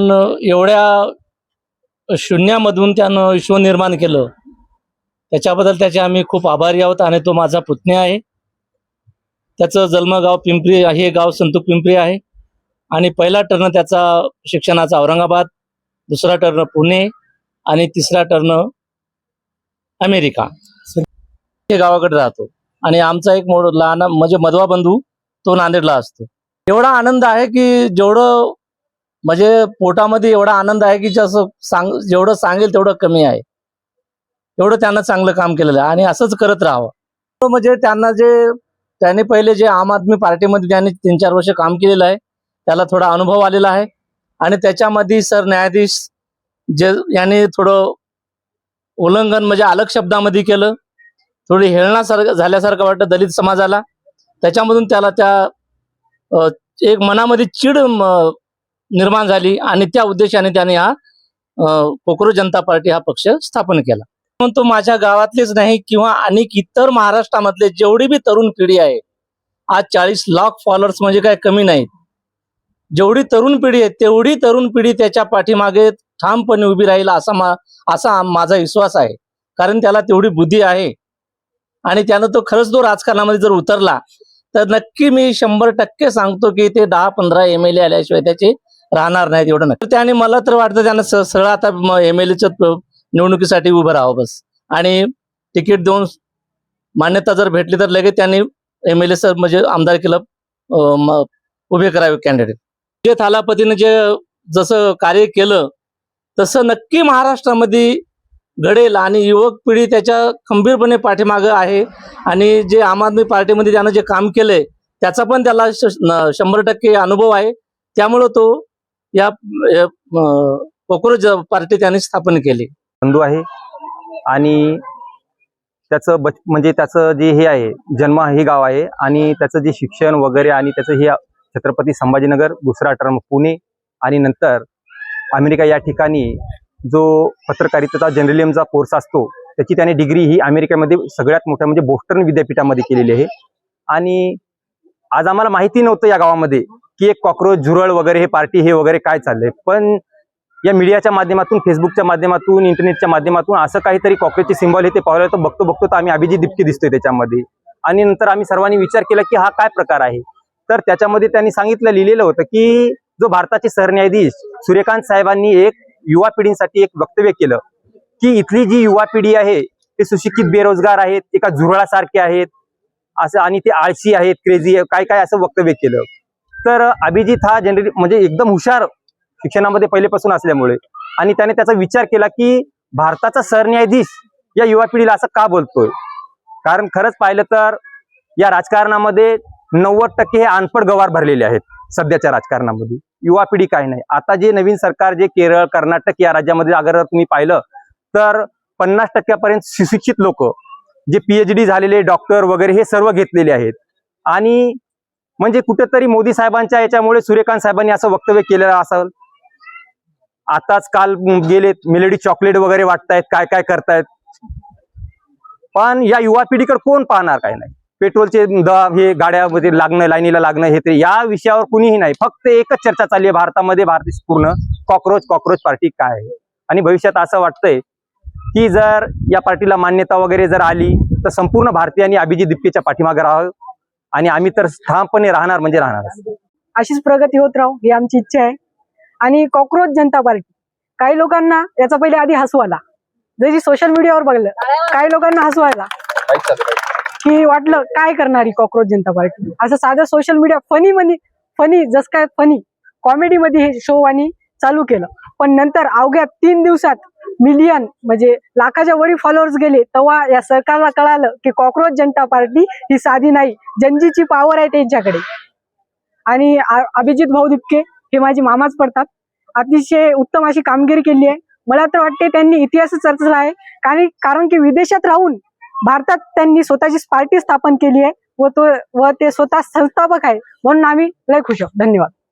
पण एवढ्या शून्यामधून त्यानं विश्व निर्माण केलं, त्याच्याबद्दल त्याचे आम्ही खूप आभारी आहोत. आणि तो माझा पुतण्या आहे. त्याचं जन्मगाव पिंपरी, हे गाव संतूक पिंपरी आहे. आणि पहिला टर्न त्याचा शिक्षणाचा औरंगाबाद, दुसरा टर्न पुणे आणि तिसरा टर्न अमेरिका. हे गावाकडे राहतो. आणि आमचा एक लहान म्हणजे मधवा बंधू तो नांदेडला असतो. एवढा आनंद आहे की जेवढं म्हणजे पोटामध्ये एवढा आनंद आहे की जसं जेवढं सांगेल तेवढं कमी आहे. एवढं त्यांना चांगलं काम केलेलं आहे आणि असंच करत राहावं. म्हणजे त्यांनी पहिले जे आम आदमी पार्टीमध्ये त्यांनी 3-4 वर्ष काम केलेलं आहे, त्याला थोडा अनुभव आलेला आहे. आणि त्याच्यामध्ये सरन्यायाधीश यांनी थोडं उल्लंघन म्हणजे अलग शब्दामध्ये केलं, थोडी हेळणासारखं झाल्यासारखं वाटतं दलित समाजाला. त्याच्यामधून त्याला एक मनामध्ये चीड निर्माण झाली आणि त्या उद्देशाने त्याने हा कोकरोच जनता पार्टी हा पक्ष स्थापन केला. पण तो माझ्या गावातलेच नाही किंवा अनेक इतर महाराष्ट्रामधले जेवढी बी तरुण पिढी आहे, आज 40 लाख फॉलोअर्स म्हणजे काय कमी नाहीत. जेवढी तरुण पिढी आहे तेवढी तरुण पिढी त्याच्या पाठीमागे ठामपणे उभी राहील असा माझा विश्वास आहे. कारण त्याला तेवढी बुद्धी आहे आणि त्यानं खरंच तो राजकारणामध्ये जर उतरला तर नक्की मी 100% सांगतो की ते 10-15 MLA आल्याशिवाय त्याचे राहणार नाहीत. एवढं नक्की. त्याने मला तर वाटतं त्यानं सरळ आता MLAच्या निवडणुकीसाठी उभं राहावं बस. आणि तिकीट देऊन मान्यता जर भेटली तर लगेच त्यांनी MLA म्हणजे आमदारकीला उभे करावे कॅन्डिडेट. जे थालापतीने जसं कार्य केलं तसं नक्की महाराष्ट्रामध्ये घडेल आणि युवक पिढी त्याच्या खंबीरपणे पाठीमागे आहे. आणि जे आम आदमी पार्टीमध्ये त्यानं जे काम केलंय त्याचा पण त्याला 100% अनुभव आहे. त्यामुळं तो या कोकरोच पार्टी त्यांनी स्थापन केली. बंधू आहे आणि त्याचं म्हणजे त्याचं जे हे आहे जन्म हे गाव आहे आणि त्याचं जे शिक्षण वगैरे आणि त्याचं हे छत्रपती संभाजीनगर, दुसरा टर्म पुणे आणि नंतर अमेरिका या ठिकाणी जो पत्रकारिता जर्नलिझमचा कोर्स असतो त्याची त्याने डिग्री ही अमेरिकेमध्ये सगळ्यात मोठ्या म्हणजे बोस्टन विद्यापीठामध्ये केलेली आहे. आणि आज आम्हाला माहिती नव्हतं या गावामध्ये की एक कॉक्रोच झुरळ वगैरे हे पार्टी हे वगैरे काय चाललंय. पण या मीडियाच्या माध्यमातून, फेसबुकच्या माध्यमातून, इंटरनेटच्या माध्यमातून असं काहीतरी कॉक्रोचचे सिंबल हे ते पाहिलं तर बघतो तर आम्ही अभिजित दिपके दिसतोय त्याच्यामध्ये. आणि नंतर आम्ही सर्वांनी विचार केला की हा काय प्रकार आहे. तर त्याच्यामध्ये त्यांनी लिहिलेलं होतं की जो भारताचे सरन्यायाधीश सूर्यकांत साहेबांनी एक युवा पिढीसाठी एक वक्तव्य केलं की इथली जी युवा पिढी आहे ते सुशिक्षित बेरोजगार आहेत, एका झुरळासारखे आहेत असं, आणि ते आळशी आहेत, क्रेझी आहे, काय असं वक्तव्य केलं. तर अभिजित हा म्हणजे एकदम हुशार शिक्षणामध्ये पहिलेपासून असल्यामुळे आणि त्याने त्याचा विचार केला की भारताचा सरन्यायाधीश या युवा पिढीला असं का बोलतोय. कारण खरंच पाहिलं तर या राजकारणामध्ये 90% हे अनपढ गवार भरलेले आहेत सध्याच्या राजकारणामध्ये. युवा पिढी काही नाही. आता जे नवीन सरकार जे केरळ, कर्नाटक या राज्यामध्ये अगर तुम्ही पाहिलं तर 50% पर्यंत सुशिक्षित लोक जे PhD झालेले, डॉक्टर वगैरे हे सर्व घेतलेले आहेत. आणि म्हणजे कुठेतरी मोदी साहेबांच्या याच्यामुळे सूर्यकांत साहेबांनी असं वक्तव्य केलेलं असेल. आताच काल गेले मेलडी चॉकलेट वगैरे वाटतायत, काय करतायत. पण या युवा पिढीकडे कोण पाहणार, काय नाही. पेट्रोलचे हे गाड्यामध्ये लागणं, लाईनीला लागणं हे ते या विषयावर कुणीही नाही. फक्त एकच चर्चा चालली आहे भारतामध्ये, भारतीय पूर्ण कॉक्रोच पार्टी काय आहे. आणि भविष्यात असं वाटतंय की जर या पार्टीला मान्यता वगैरे जर आली तर संपूर्ण भारतीयांनी अभिजित दिपकेच्या पाठीमागे राहावं आणि आम्ही तर ठामपणे राहणार म्हणजे राहणार. अशीच प्रगती होत राहू ही आमची इच्छा आहे. आणि कॉक्रोच जनता पार्टी, काही लोकांना याचा पहिले आधी हसू आला, जरी सोशल मीडियावर बघलं काही लोकांना हसू आला की वाटलं काय करणारी कॉक्रोच जनता पार्टी. असं साधं सोशल मीडिया फनी जस काय फनी कॉमेडी मध्ये हे शो आणि चालू केलं. पण नंतर अवघ्या 3 दिवसात मिलियन म्हणजे लाखाच्या वरी फॉलोअर्स गेले. तेव्हा या सरकारला कळालं की कॉक्रोच जनता पार्टी ही साधी नाही, जनजीची पॉवर आहे त्यांच्याकडे. आणि अभिजित भाऊ दिपके हे माझे मामाच पडतात, अतिशय उत्तम अशी कामगिरी केली आहे. मला तर वाटते त्यांनी इतिहासच रचला आहे. कारण की विदेशात राहून भारतात त्यांनी स्वतःची पार्टी स्थापन केली आहे व ते स्वतः संस्थापक आहे. म्हणून आम्ही लय खुश आहोत. धन्यवाद.